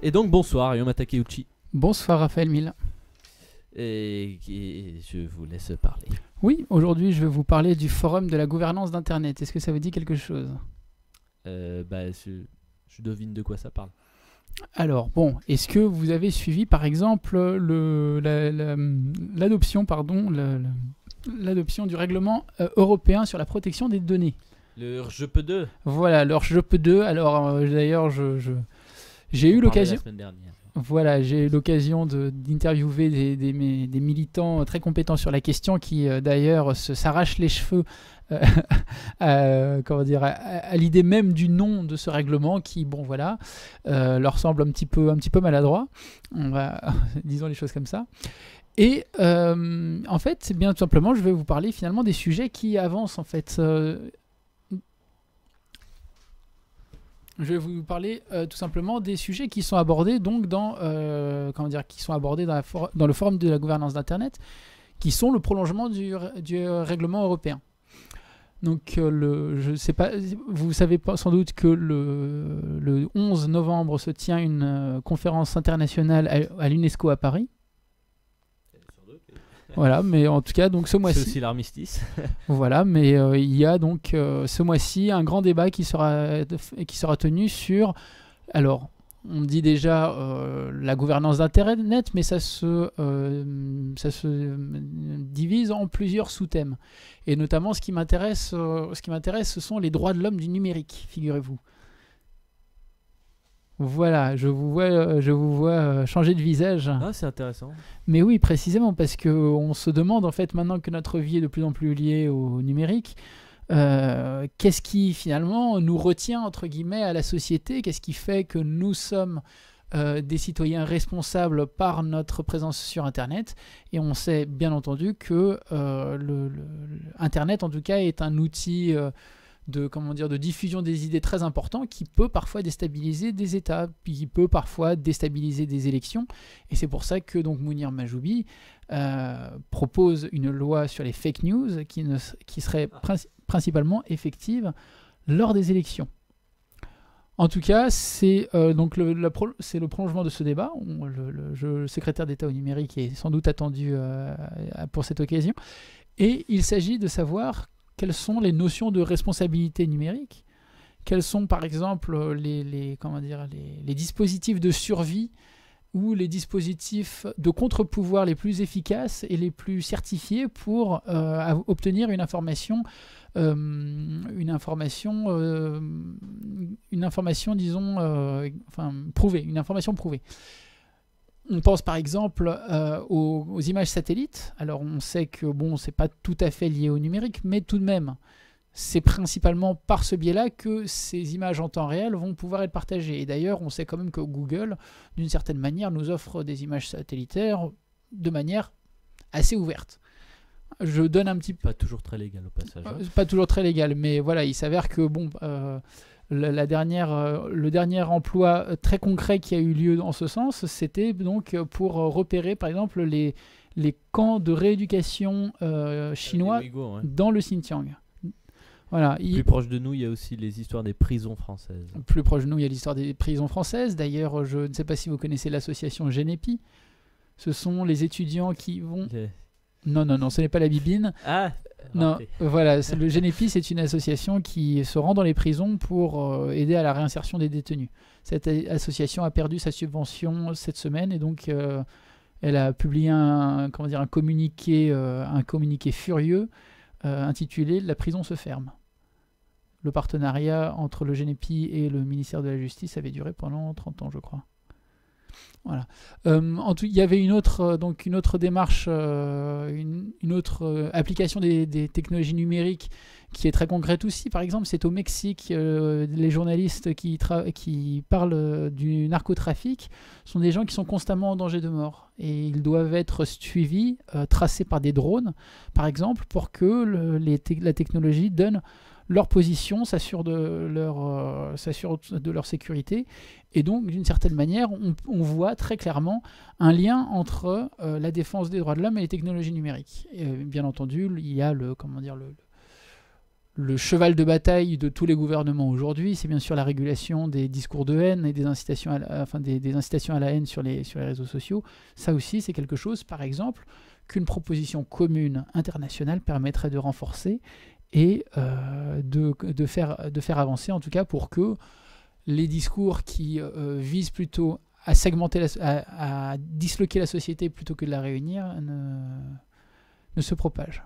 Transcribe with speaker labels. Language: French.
Speaker 1: Et donc bonsoir Yoma Takeuchi.
Speaker 2: Bonsoir Raphaël Mille.
Speaker 1: Et je vous laisse parler.
Speaker 2: Oui, aujourd'hui je vais vous parler du forum de la gouvernance d'Internet. Est-ce que ça vous dit quelque chose?
Speaker 1: Je devine de quoi ça parle.
Speaker 2: Alors bon, est-ce que vous avez suivi par exemple l'adoption du règlement européen sur la protection des données?
Speaker 1: Le RGPD 2.
Speaker 2: Voilà, le RGPD 2. Alors d'ailleurs j'ai eu l'occasion.
Speaker 1: La semaine dernière.
Speaker 2: Voilà, j'ai eu l'occasion d'interviewer des militants très compétents sur la question qui d'ailleurs s'arrachent les cheveux à l'idée même du nom de ce règlement qui, bon voilà, leur semble un petit peu maladroit. Disons les choses comme ça. Et en fait, c'est bien tout simplement, je vais vous parler finalement des sujets qui avancent en fait. Je vais vous parler tout simplement des sujets qui sont abordés donc dans le forum de la gouvernance d'Internet, qui sont le prolongement du règlement européen. Donc, je sais pas, vous savez sans doute que le 11 novembre se tient une conférence internationale à l'UNESCO à Paris. Voilà, mais en tout cas, donc ce mois-ci.
Speaker 1: C'est aussi l'armistice.
Speaker 2: Voilà, mais il y a donc ce mois-ci un grand débat qui sera tenu sur. Alors, on dit déjà la gouvernance d'Internet, mais ça se divise en plusieurs sous-thèmes. Et notamment, ce qui m'intéresse, ce sont les droits de l'homme du numérique, figurez-vous. Voilà, je vous vois changer de visage.
Speaker 1: Ah, c'est intéressant.
Speaker 2: Mais oui, précisément, parce qu'on se demande, en fait, maintenant que notre vie est de plus en plus liée au numérique, qu'est-ce qui, finalement, nous retient, entre guillemets, à la société? Qu'est-ce qui fait que nous sommes des citoyens responsables par notre présence sur Internet? Et on sait, bien entendu, que Internet, en tout cas, est un outil de diffusion des idées très important qui peut parfois déstabiliser des États, puis qui peut parfois déstabiliser des élections. Et c'est pour ça que donc Mounir Majoubi propose une loi sur les fake news qui serait principalement effective lors des élections. En tout cas, c'est le prolongement de ce débat. Le secrétaire d'État au numérique est sans doute attendu pour cette occasion. Et il s'agit de savoir quelles sont les notions de responsabilité numérique, quels sont par exemple les dispositifs de survie ou les dispositifs de contre-pouvoir les plus efficaces et les plus certifiés pour obtenir une information prouvée, une information prouvée. On pense par exemple aux images satellites. Alors on sait que c'est pas tout à fait lié au numérique, mais tout de même, c'est principalement par ce biais-là que ces images en temps réel vont pouvoir être partagées. Et d'ailleurs, on sait quand même que Google, d'une certaine manière, nous offre des images satellitaires de manière assez ouverte. Je donne un petit peu...
Speaker 1: Pas toujours très légal au passage.
Speaker 2: Pas toujours très légal, mais voilà, il s'avère que le dernier emploi très concret qui a eu lieu en ce sens, c'était donc pour repérer par exemple les camps de rééducation chinois dans le Xinjiang. Voilà.
Speaker 1: Plus proche de nous, il y a aussi les histoires des prisons françaises.
Speaker 2: Plus proche de nous, il y a l'histoire des prisons françaises. D'ailleurs, je ne sais pas si vous connaissez l'association Genepi. Ce sont les étudiants qui vont... Non, ce n'est pas la Bibine.
Speaker 1: Ah
Speaker 2: non, voilà, le Genepi, c'est une association qui se rend dans les prisons pour aider à la réinsertion des détenus. Cette association a perdu sa subvention cette semaine et donc elle a publié un communiqué furieux intitulé « La prison se ferme ». Le partenariat entre le Genepi et le ministère de la Justice avait duré pendant 30 ans, je crois. Voilà. Il y avait une autre démarche, une autre application des technologies numériques qui est très concrète aussi. Par exemple, c'est au Mexique, les journalistes qui parlent du narcotrafic sont des gens qui sont constamment en danger de mort. Et ils doivent être suivis, tracés par des drones, par exemple, pour que la technologie donne leur position, s'assure de leur sécurité. Et donc, d'une certaine manière, on voit très clairement un lien entre la défense des droits de l'homme et les technologies numériques. Et, bien entendu, il y a le le cheval de bataille de tous les gouvernements aujourd'hui, c'est bien sûr la régulation des discours de haine et des incitations des incitations à la haine sur les réseaux sociaux. Ça aussi, c'est quelque chose, par exemple, qu'une proposition commune internationale permettrait de renforcer et de faire avancer, en tout cas, pour que les discours qui visent plutôt à segmenter, à disloquer la société plutôt que de la réunir, ne se propagent.